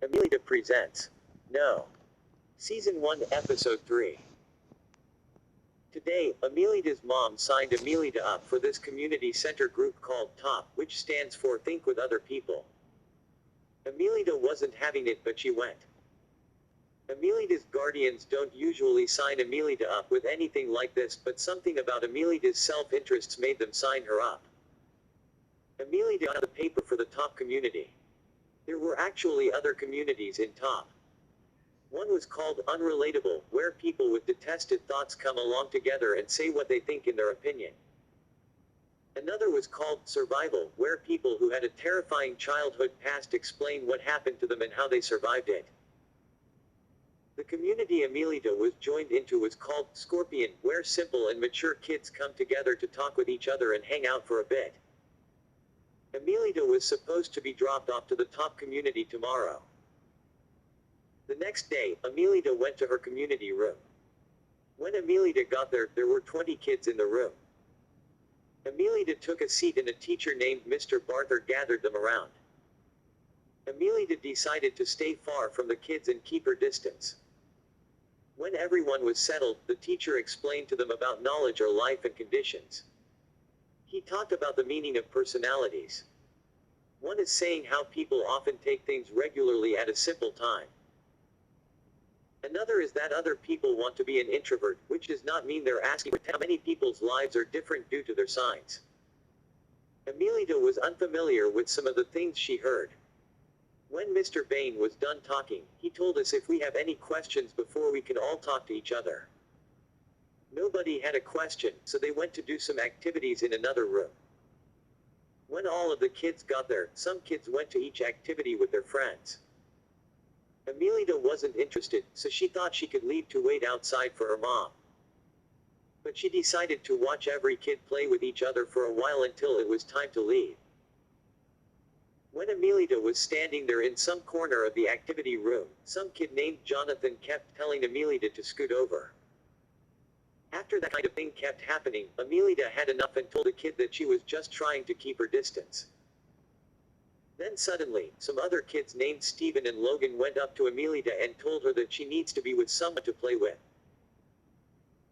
Amilita presents No. Season 1, Episode 3. Today, Amilita's mom signed Amilita up for this community center group called TOP, which stands for Think with Other People. Amilita wasn't having it, but she went. Amilita's guardians don't usually sign Amilita up with anything like this, but something about Amilita's self-interests made them sign her up. Amilita got the paper for the TOP community. There were actually other communities in TOP. One was called Unrelatable, where people with detested thoughts come along together and say what they think in their opinion. Another was called Survival, where people who had a terrifying childhood past explain what happened to them and how they survived it. The community Amilita was joined into was called Scorpion, where simple and mature kids come together to talk with each other and hang out for a bit. Amilita was supposed to be dropped off to the TOP community tomorrow. The next day, Amilita went to her community room. When Amilita got there, there were 20 kids in the room. Amilita took a seat and a teacher named Mr. Barther gathered them around. Amilita decided to stay far from the kids and keep her distance. When everyone was settled, the teacher explained to them about knowledge or life and conditions. He talked about the meaning of personalities. One is saying how people often take things regularly at a simple time. Another is that other people want to be an introvert, which does not mean they're asking how many people's lives are different due to their signs. Amilita was unfamiliar with some of the things she heard. When Mr. Bain was done talking, he told us if we have any questions before we can all talk to each other. Nobody had a question, so they went to do some activities in another room. When all of the kids got there, some kids went to each activity with their friends. Amilita wasn't interested, so she thought she could leave to wait outside for her mom. But she decided to watch every kid play with each other for a while until it was time to leave. When Amilita was standing there in some corner of the activity room, some kid named Jonathan kept telling Amilita to scoot over. After that kind of thing kept happening, Amilita had enough and told the kid that she was just trying to keep her distance. Then suddenly, some other kids named Steven and Logan went up to Amilita and told her that she needs to be with someone to play with.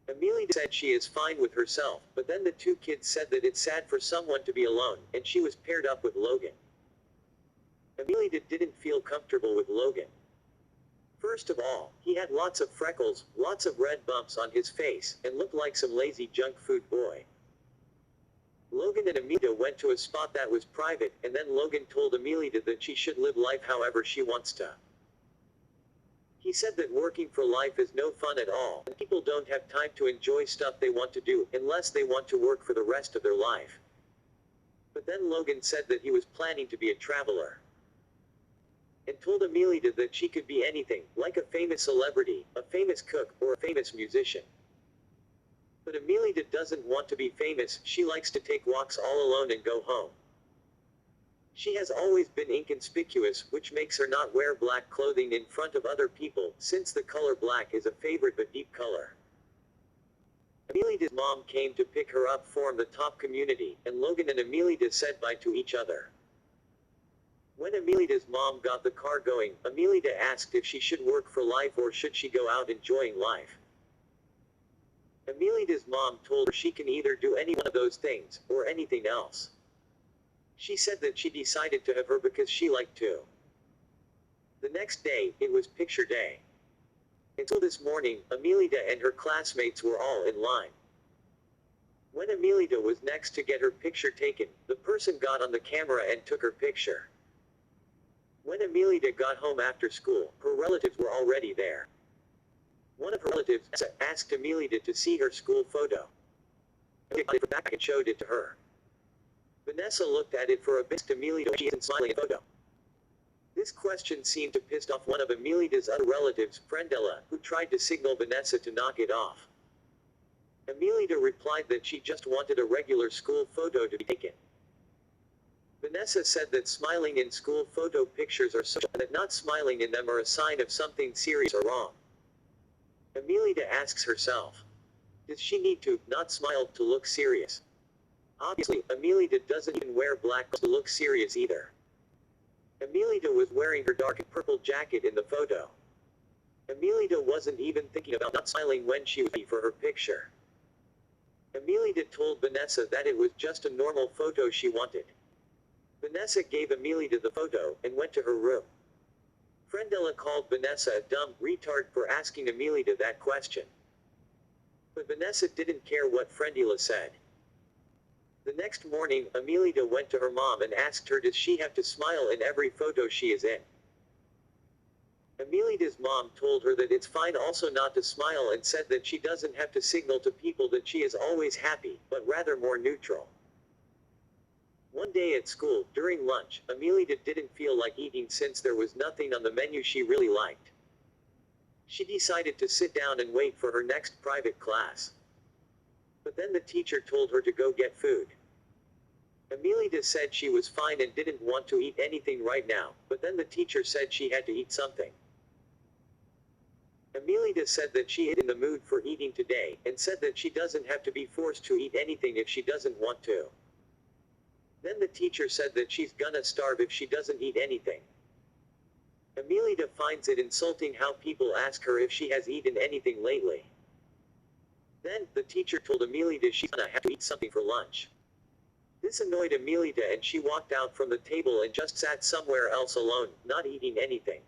Amilita said she is fine with herself, but then the two kids said that it's sad for someone to be alone, and she was paired up with Logan. Amilita didn't feel comfortable with Logan. First of all, he had lots of freckles, lots of red bumps on his face, and looked like some lazy junk food boy. Logan and Amilita went to a spot that was private, and then Logan told Amilita that she should live life however she wants to. He said that working for life is no fun at all, and people don't have time to enjoy stuff they want to do, unless they want to work for the rest of their life. But then Logan said that he was planning to be a traveler. And told Amilita that she could be anything, like a famous celebrity, a famous cook, or a famous musician. But Amilita doesn't want to be famous, she likes to take walks all alone and go home. She has always been inconspicuous, which makes her not wear black clothing in front of other people, since the color black is a favorite but deep color. Amilita's mom came to pick her up from the TOP community, and Logan and Amilita said bye to each other. When Amilita's mom got the car going, Amilita asked if she should work for life or should she go out enjoying life. Amilita's mom told her she can either do any one of those things, or anything else. She said that she decided to have her because she liked to. The next day, it was picture day. Until this morning, Amilita and her classmates were all in line. When Amilita was next to get her picture taken, the person got on the camera and took her picture. When Amilita got home after school, her relatives were already there. One of her relatives asked Amilita to see her school photo. Amilita got it back and showed it to her. Vanessa looked at it for a bit. Amilita, she isn't smiling in the photo. This question seemed to piss off one of Amilita's other relatives, Friendella, who tried to signal Vanessa to knock it off. Amilita replied that she just wanted a regular school photo to be taken. Vanessa said that smiling in school photo pictures are social, and that not smiling in them are a sign of something serious or wrong. Amilita asks herself, does she need to not smile to look serious? Obviously, Amilita doesn't even wear black to look serious either. Amilita was wearing her dark purple jacket in the photo. Amilita wasn't even thinking about not smiling when she was ready for her picture. Amilita told Vanessa that it was just a normal photo she wanted. Vanessa gave Amilita the photo, and went to her room. Friendella called Vanessa a dumb retard for asking Amilita that question. But Vanessa didn't care what Friendella said. The next morning, Amilita went to her mom and asked her does she have to smile in every photo she is in. Amilita's mom told her that it's fine also not to smile and said that she doesn't have to signal to people that she is always happy, but rather more neutral. One day at school, during lunch, Amilita didn't feel like eating since there was nothing on the menu she really liked. She decided to sit down and wait for her next private class. But then the teacher told her to go get food. Amilita said she was fine and didn't want to eat anything right now, but then the teacher said she had to eat something. Amilita said that she is in the mood for eating today, and said that she doesn't have to be forced to eat anything if she doesn't want to. Then the teacher said that she's gonna starve if she doesn't eat anything. Amilita finds it insulting how people ask her if she has eaten anything lately. Then, the teacher told Amilita she's gonna have to eat something for lunch. This annoyed Amilita and she walked out from the table and just sat somewhere else alone, not eating anything.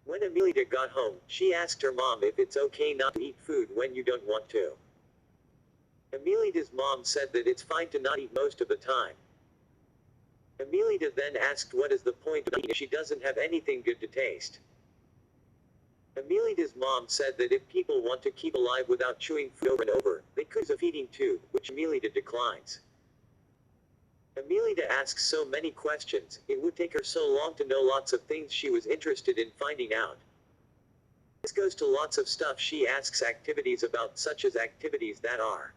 When Amilita got home, she asked her mom if it's okay not to eat food when you don't want to. Amilita's mom said that it's fine to not eat most of the time. Amilita then asked what is the point of eating if she doesn't have anything good to taste. Amilita's mom said that if people want to keep alive without chewing food over and over, they could use a feeding tube, which Amilita declines. Amilita asks so many questions, it would take her so long to know lots of things she was interested in finding out. This goes to lots of stuff she asks activities about, such as activities that are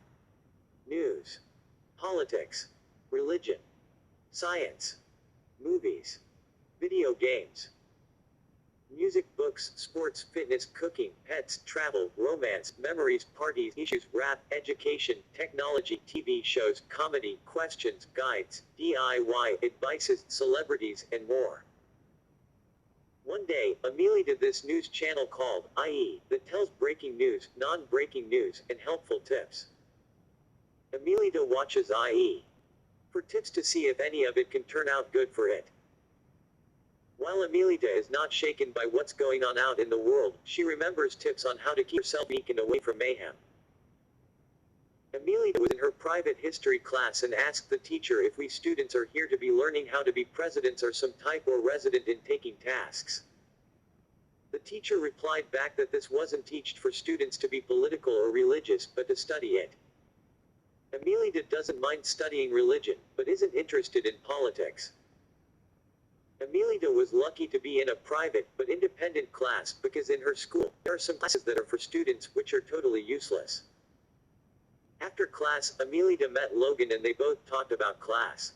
news, politics, religion, science, movies, video games, music, books, sports, fitness, cooking, pets, travel, romance, memories, parties, issues, rap, education, technology, TV shows, comedy, questions, guides, DIY, advices, celebrities, and more. One day, Amilita this news channel called IE, that tells breaking news, non-breaking news, and helpful tips. Amilita watches IE for tips to see if any of it can turn out good for it. While Amilita is not shaken by what's going on out in the world, she remembers tips on how to keep herself weak and away from mayhem. Amilita was in her private history class and asked the teacher if we students are here to be learning how to be presidents or some type or resident in taking tasks. The teacher replied back that this wasn't taught for students to be political or religious, but to study it. Amilita doesn't mind studying religion, but isn't interested in politics. Amilita was lucky to be in a private, but independent class, because in her school, there are some classes that are for students, which are totally useless. After class, Amilita met Logan and they both talked about class.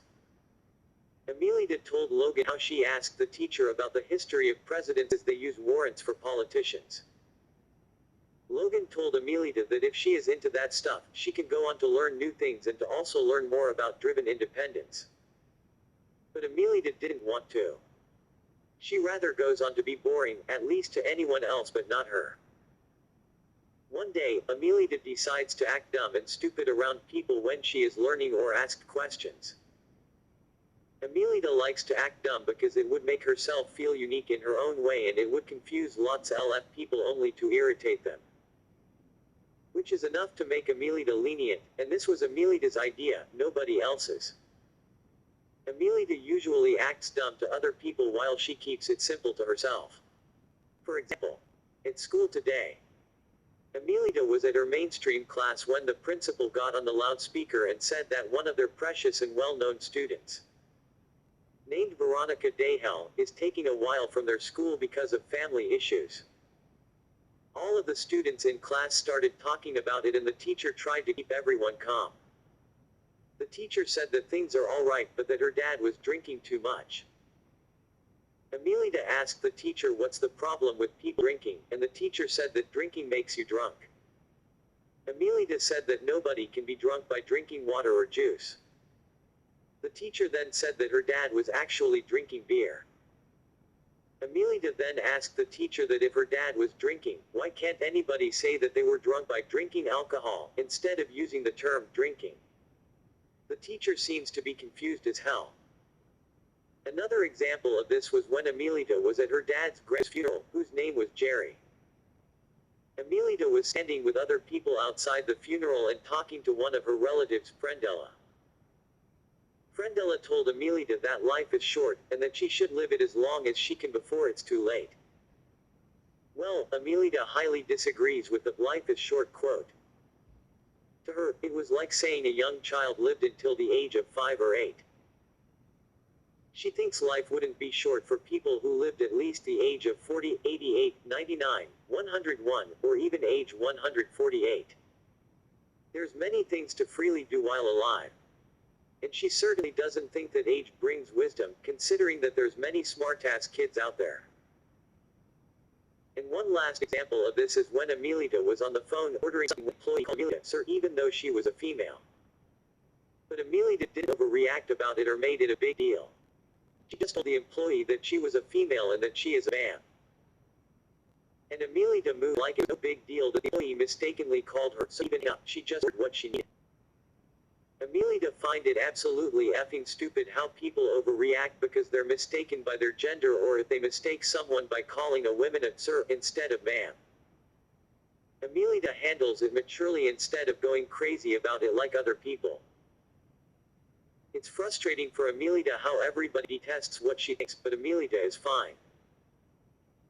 Amilita told Logan how she asked the teacher about the history of presidents as they use warrants for politicians. Logan told Amilita that if she is into that stuff, she can go on to learn new things and to also learn more about driven independence. But Amilita didn't want to. She rather goes on to be boring, at least to anyone else but not her. One day, Amilita decides to act dumb and stupid around people when she is learning or asked questions. Amilita likes to act dumb because it would make herself feel unique in her own way and it would confuse lots of people only to irritate them. Which is enough to make Amilita lenient, and this was Amilita's idea, nobody else's. Amilita usually acts dumb to other people while she keeps it simple to herself. For example, at school today, Amilita was at her mainstream class when the principal got on the loudspeaker and said that one of their precious and well-known students, named Veronica Dahel, is taking a while from their school because of family issues. All of the students in class started talking about it and the teacher tried to keep everyone calm. The teacher said that things are alright but that her dad was drinking too much. Amilita asked the teacher what's the problem with people drinking, and the teacher said that drinking makes you drunk. Amilita said that nobody can be drunk by drinking water or juice. The teacher then said that her dad was actually drinking beer. Amilita then asked the teacher that if her dad was drinking, why can't anybody say that they were drunk by drinking alcohol, instead of using the term drinking? The teacher seems to be confused as hell. Another example of this was when Amilita was at her dad's grand's funeral, whose name was Jerry. Amilita was standing with other people outside the funeral and talking to one of her relatives, Friendella. Friendella told Amilita that life is short, and that she should live it as long as she can before it's too late. Well, Amilita highly disagrees with the "life is short" quote. To her, it was like saying a young child lived until the age of 5 or 8. She thinks life wouldn't be short for people who lived at least the age of 40, 88, 99, 101, or even age 148. There's many things to freely do while alive. And she certainly doesn't think that age brings wisdom, considering that there's many smart-ass kids out there. And one last example of this is when Amilita was on the phone ordering some employee called Amilita sir, even though she was a female. But Amilita didn't overreact about it or made it a big deal. She just told the employee that she was a female and that she is a man. And Amilita moved like it's no big deal that the employee mistakenly called her, so even up, she just heard what she needed. Amilita find it absolutely effing stupid how people overreact because they're mistaken by their gender, or if they mistake someone by calling a woman a sir instead of ma'am. Amilita handles it maturely instead of going crazy about it like other people. It's frustrating for Amilita how everybody detests what she thinks, but Amilita is fine.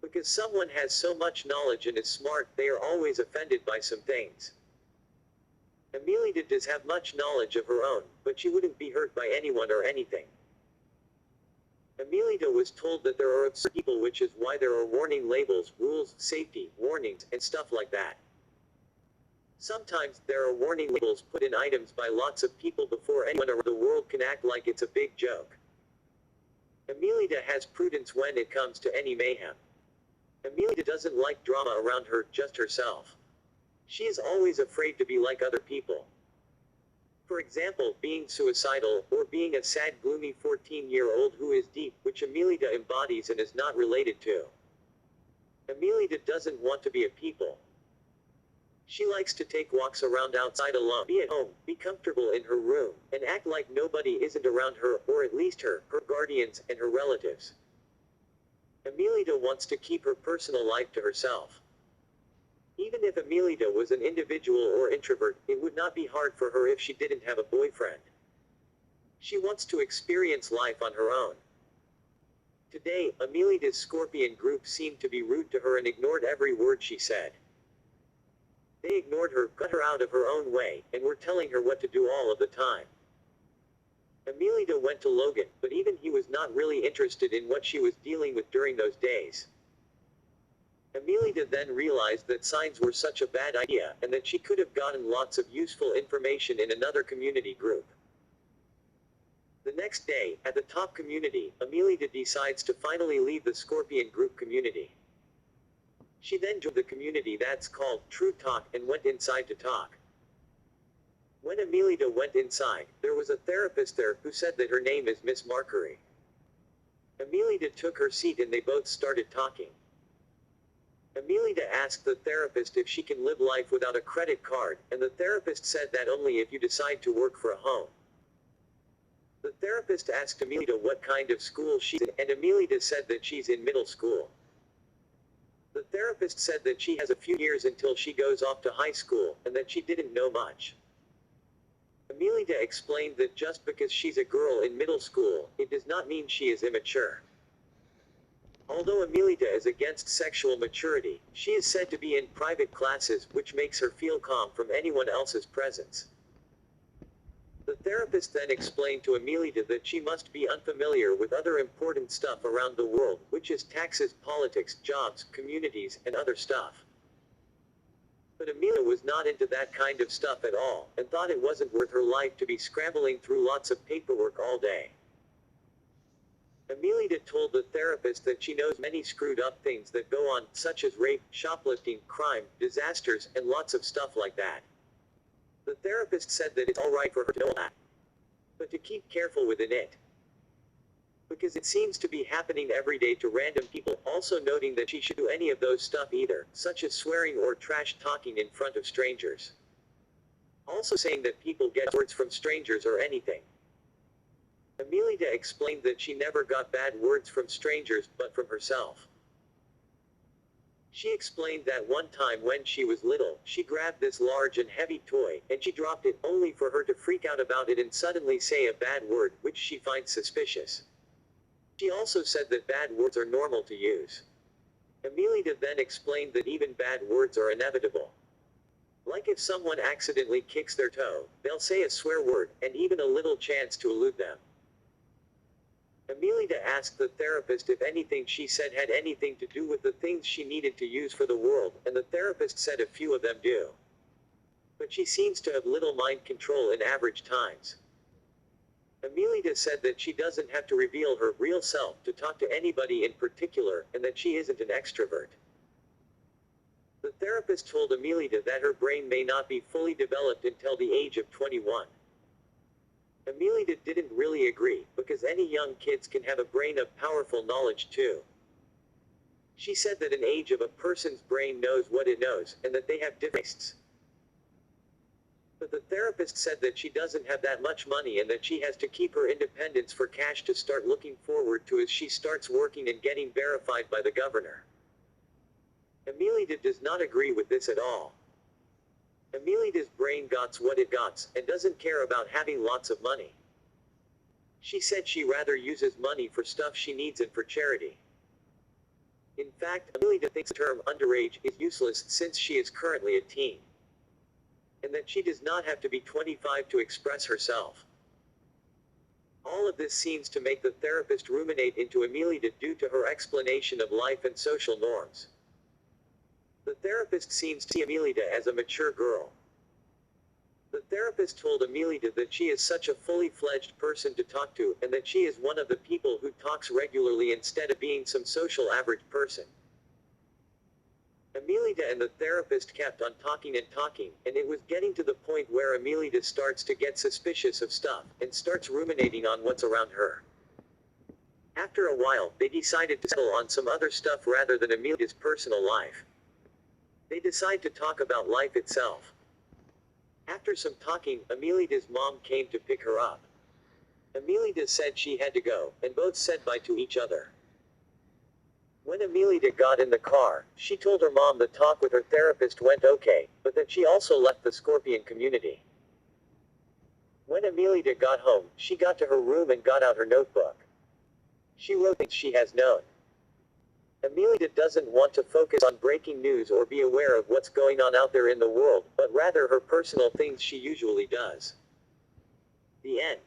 Because someone has so much knowledge and is smart, they are always offended by some things. Amilita does have much knowledge of her own, but she wouldn't be hurt by anyone or anything. Amilita was told that there are absurd people, which is why there are warning labels, rules, safety, warnings, and stuff like that. Sometimes, there are warning labels put in items by lots of people before anyone around the world can act like it's a big joke. Amilita has prudence when it comes to any mayhem. Amilita doesn't like drama around her, just herself. She is always afraid to be like other people. For example, being suicidal, or being a sad gloomy 14-year-old who is deep, which Amilita embodies and is not related to. Amilita doesn't want to be a people. She likes to take walks around outside alone, be at home, be comfortable in her room, and act like nobody isn't around her, or at least her guardians, and her relatives. Amilita wants to keep her personal life to herself. Even if Amilita was an individual or introvert, it would not be hard for her if she didn't have a boyfriend. She wants to experience life on her own. Today, Amilita's Scorpion group seemed to be rude to her and ignored every word she said. They ignored her, cut her out of her own way, and were telling her what to do all of the time. Amilita went to Logan, but even he was not really interested in what she was dealing with during those days. Amilita then realized that signs were such a bad idea, and that she could have gotten lots of useful information in another community group. The next day, at the top community, Amilita decides to finally leave the Scorpion group community. She then joined the community that's called True Talk and went inside to talk. When Amilita went inside, there was a therapist there who said that her name is Miss Markery. Amilita took her seat and they both started talking. Amilita asked the therapist if she can live life without a credit card, and the therapist said that only if you decide to work for a home. The therapist asked Amilita what kind of school she's in, and Amilita said that she's in middle school. The therapist said that she has a few years until she goes off to high school, and that she didn't know much. Amilita explained that just because she's a girl in middle school, it does not mean she is immature. Although Amilita is against sexual maturity, she is said to be in private classes, which makes her feel calm from anyone else's presence. The therapist then explained to Amilita that she must be unfamiliar with other important stuff around the world, which is taxes, politics, jobs, communities, and other stuff. But Amilita was not into that kind of stuff at all, and thought it wasn't worth her life to be scrambling through lots of paperwork all day. Amilita told the therapist that she knows many screwed up things that go on, such as rape, shoplifting, crime, disasters, and lots of stuff like that. The therapist said that it's alright for her to know that. but to keep careful within it. Because it seems to be happening every day to random people, also noting that she should do any of those stuff either, such as swearing or trash talking in front of strangers. Also saying that people get words from strangers or anything. Amilita explained that she never got bad words from strangers, but from herself. She explained that one time when she was little, she grabbed this large and heavy toy, and she dropped it, only for her to freak out about it and suddenly say a bad word, which she finds suspicious. She also said that bad words are normal to use. Amilita then explained that even bad words are inevitable. Like if someone accidentally kicks their toe, they'll say a swear word, and even a little chance to elude them. Amilita asked the therapist if anything she said had anything to do with the things she needed to use for the world, and the therapist said a few of them do. But she seems to have little mind control in average times. Amilita said that she doesn't have to reveal her real self to talk to anybody in particular, and that she isn't an extrovert. The therapist told Amilita that her brain may not be fully developed until the age of 21. Amilita didn't really agree, because any young kids can have a brain of powerful knowledge too. She said that an age of a person's brain knows what it knows, and that they have different tastes. But the therapist said that she doesn't have that much money and that she has to keep her independence for cash to start looking forward to as she starts working and getting verified by the governor. Amilita does not agree with this at all. Amilita's brain gots what it gots, and doesn't care about having lots of money. She said she rather uses money for stuff she needs and for charity. In fact, Amilita thinks the term underage is useless since she is currently a teen. And that she does not have to be 25 to express herself. All of this seems to make the therapist ruminate into Amilita due to her explanation of life and social norms. The therapist seems to see Amilita as a mature girl. The therapist told Amilita that she is such a fully fledged person to talk to, and that she is one of the people who talks regularly instead of being some social average person. Amilita and the therapist kept on talking and talking, and it was getting to the point where Amilita starts to get suspicious of stuff, and starts ruminating on what's around her. After a while, they decided to settle on some other stuff rather than Amilita's personal life. They decide to talk about life itself. After some talking, Amilita's mom came to pick her up. Amilita said she had to go, and both said bye to each other. When Amilita got in the car, she told her mom the talk with her therapist went okay, but that she also left the Scorpion community. When Amilita got home, she got to her room and got out her notebook. She wrote things she has known. Amilita doesn't want to focus on breaking news or be aware of what's going on out there in the world, but rather her personal things she usually does. The end.